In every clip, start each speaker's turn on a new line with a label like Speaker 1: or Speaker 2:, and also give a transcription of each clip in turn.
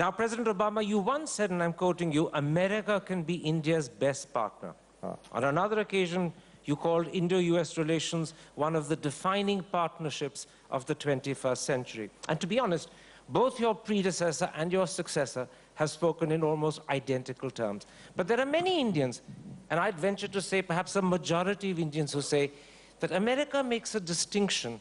Speaker 1: Now, President Obama, you once said, and I'm quoting you, America can be India's best partner. On another occasion, you called Indo-US relations one of the defining partnerships of the 21st century. And to be honest, both your predecessor and your successor have spoken in almost identical terms. But there are many Indians, and I'd venture to say perhaps a majority of Indians, who say that America makes a distinction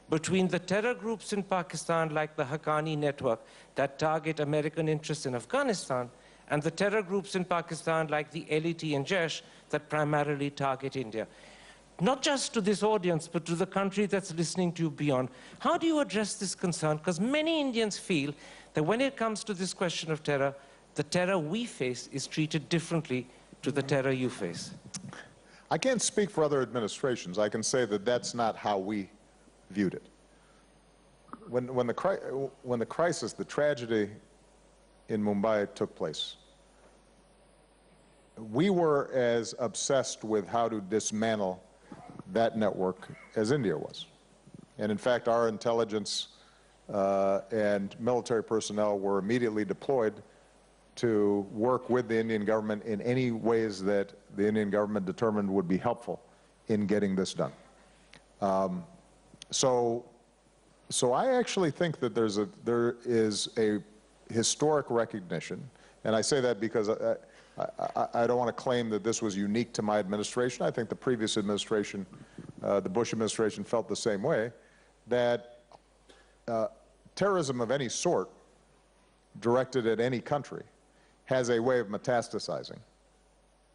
Speaker 1: between the terror groups in Pakistan, like the Haqqani network, that target American interests in Afghanistan, and the terror groups in Pakistan, like the LET and Jaish, that primarily target India. Not just to this audience, but to the country that's listening to you beyond. How do you address this concern? Because many Indians feel that when it comes to this question of terror, the terror we face is treated differently to the terror you face.
Speaker 2: I can't speak for other administrations. I can say that that's not how we viewed it. When the crisis, the tragedy in Mumbai took place, we were as obsessed with how to dismantle that network as India was. And in fact, our intelligence and military personnel were immediately deployed to work with the Indian government in any ways that the Indian government determined would be helpful in getting this done. So I actually think that there is a historic recognition, and I say that because I don't want to claim that this was unique to my administration. I think the previous administration, the Bush administration, felt the same way, that terrorism of any sort directed at any country has a way of metastasizing,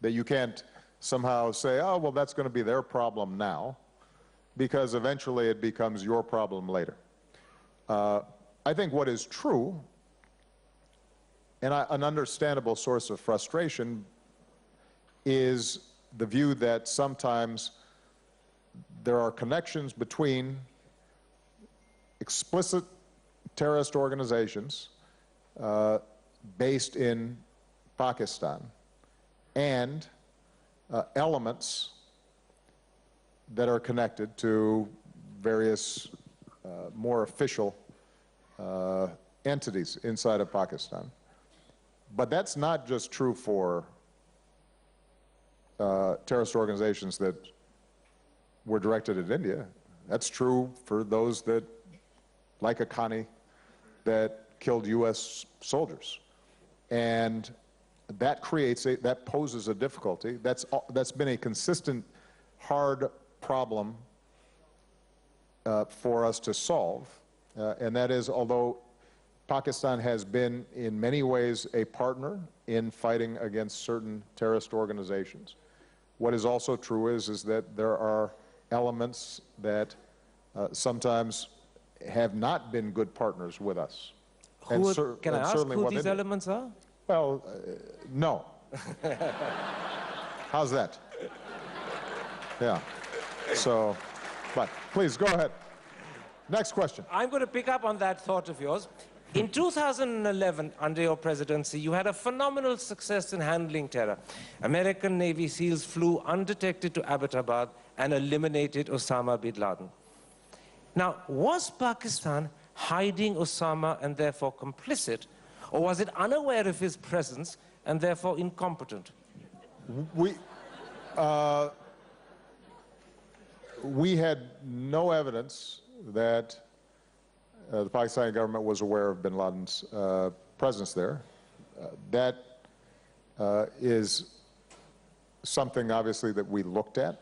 Speaker 2: that you can't somehow say, oh, well, that's going to be their problem now, because eventually it becomes your problem later. I think what is true, and an understandable source of frustration, is the view that sometimes there are connections between explicit terrorist organizations based in Pakistan and elements that are connected to various more official entities inside of Pakistan. But that's not just true for terrorist organizations that were directed at India. That's true for those that, like Haqqani, that killed U.S. soldiers. And that that poses a difficulty. That's been a consistent, hard problem for us to solve. And that is, although Pakistan has been in many ways a partner in fighting against certain terrorist organizations, what is also true is that there are elements that sometimes have not been good partners with us.
Speaker 1: Can I ask who these elements are?
Speaker 2: Well, no. How's that? Yeah. So, but please go ahead. Next question.
Speaker 1: I'm going to pick up on that thought of yours. In 2011, under your presidency, you had a phenomenal success in handling terror. American Navy SEALs flew undetected to Abbottabad and eliminated Osama bin Laden. Now, was Pakistan hiding Osama and therefore complicit, or was it unaware of his presence and therefore incompetent?
Speaker 2: We had no evidence that the Pakistani government was aware of bin Laden's presence there. That is something, obviously, that we looked at.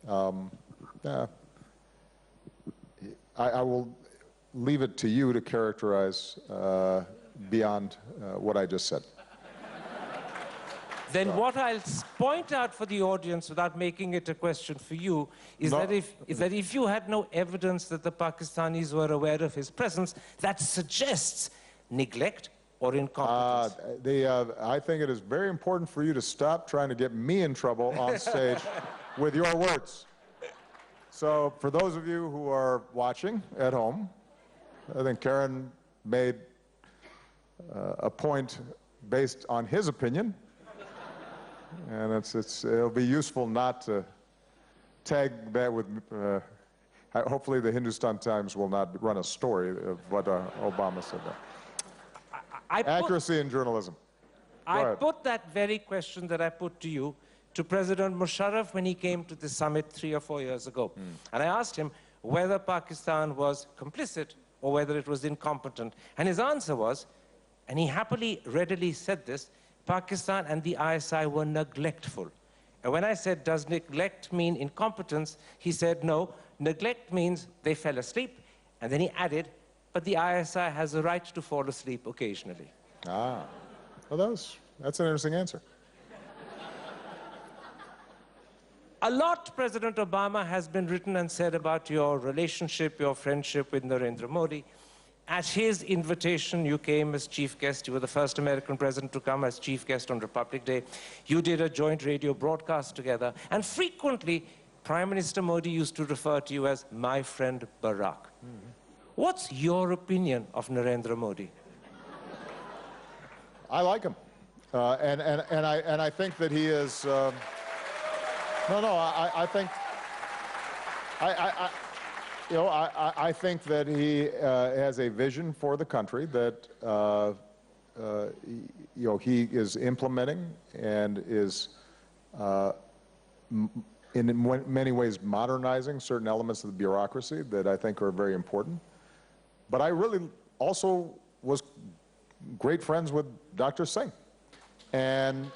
Speaker 2: I will leave it to you to characterize beyond what I just said.
Speaker 1: Then what I'll point out for the audience, without making it a question for you, is that if you had no evidence that the Pakistanis were aware of his presence, that suggests neglect or incompetence.
Speaker 2: I think it is very important for you to stop trying to get me in trouble on stage with your words. So for those of you who are watching at home, I think Karen made a point based on his opinion. And it'll be useful not to tag that with, hopefully the Hindustan Times will not run a story of what Obama said there. Accuracy in journalism.
Speaker 1: I put that very question that I put to you to President Musharraf when he came to the summit 3 or 4 years ago. And I asked him whether Pakistan was complicit or whether it was incompetent. And his answer was, and he happily, readily said this, Pakistan and the ISI were neglectful. And when I said, does neglect mean incompetence? He said, no, neglect means they fell asleep. And then he added, but the ISI has a right to fall asleep occasionally.
Speaker 2: Ah, well, that's an interesting answer.
Speaker 1: A lot, President Obama, has been written and said about your relationship, your friendship with Narendra Modi. At his invitation, you came as chief guest. You were the first American president to come as chief guest on Republic Day. You did a joint radio broadcast together. And frequently, Prime Minister Modi used to refer to you as my friend Barack. What's your opinion of Narendra Modi?
Speaker 2: I like him. And I think that he is... I think that he has a vision for the country that he is implementing and is in many ways modernizing certain elements of the bureaucracy that I think are very important. But I really also was great friends with Dr. Singh, and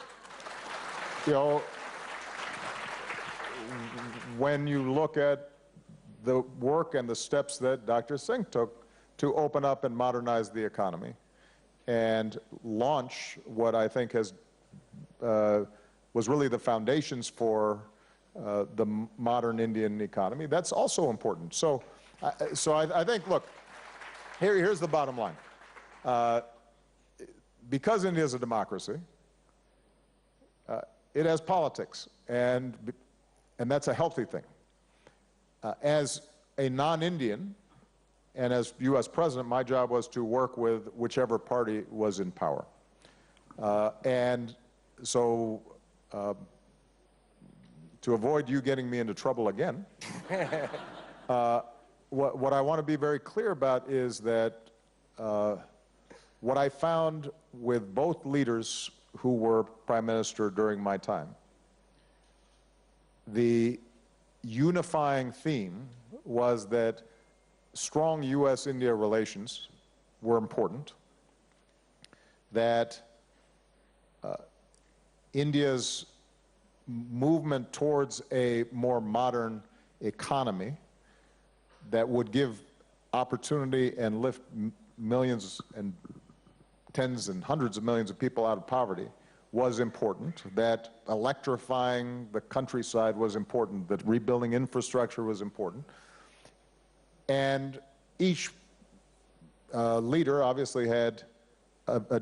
Speaker 2: when you look at the work and the steps that Dr. Singh took to open up and modernize the economy and launch what I think was really the foundations for the modern Indian economy, that's also important. So I think, look, here's the bottom line. Because India is a democracy, it has politics, and that's a healthy thing. As a non-Indian and as U.S. president, my job was to work with whichever party was in power. And so to avoid you getting me into trouble again, what I want to be very clear about is that what I found with both leaders who were prime minister during my time, the unifying theme was that strong U.S.-India relations were important, that India's movement towards a more modern economy that would give opportunity and lift millions and tens and hundreds of millions of people out of poverty was important, that electrifying the countryside was important, that rebuilding infrastructure was important. And each leader obviously had a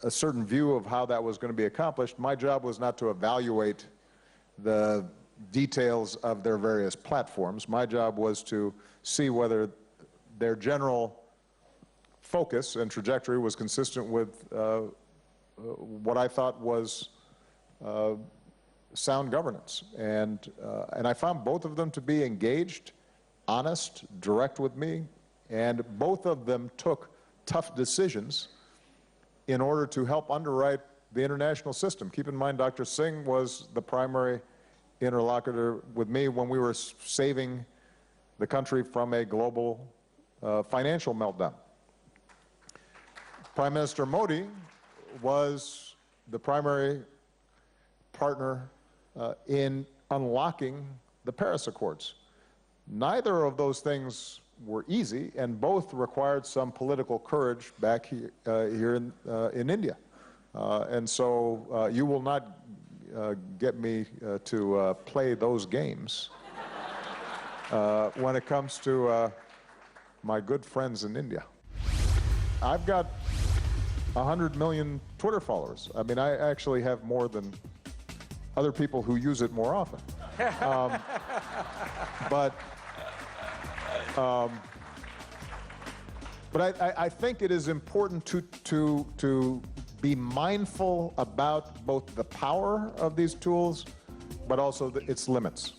Speaker 2: certain view of how that was going to be accomplished. My job was not to evaluate the details of their various platforms. My job was to see whether their general focus and trajectory was consistent with what I thought was sound governance. And I found both of them to be engaged, honest, direct with me, and both of them took tough decisions in order to help underwrite the international system. Keep in mind, Dr. Singh was the primary interlocutor with me when we were saving the country from a global financial meltdown. Prime Minister Modi was the primary partner in unlocking the Paris Accords. Neither of those things were easy, and both required some political courage back here in India. And so you will not get me to play those games when it comes to my good friends in India. I've got 100 million Twitter followers. I mean, I actually have more than other people who use it more often. But I think it is important to be mindful about both the power of these tools, but also its limits.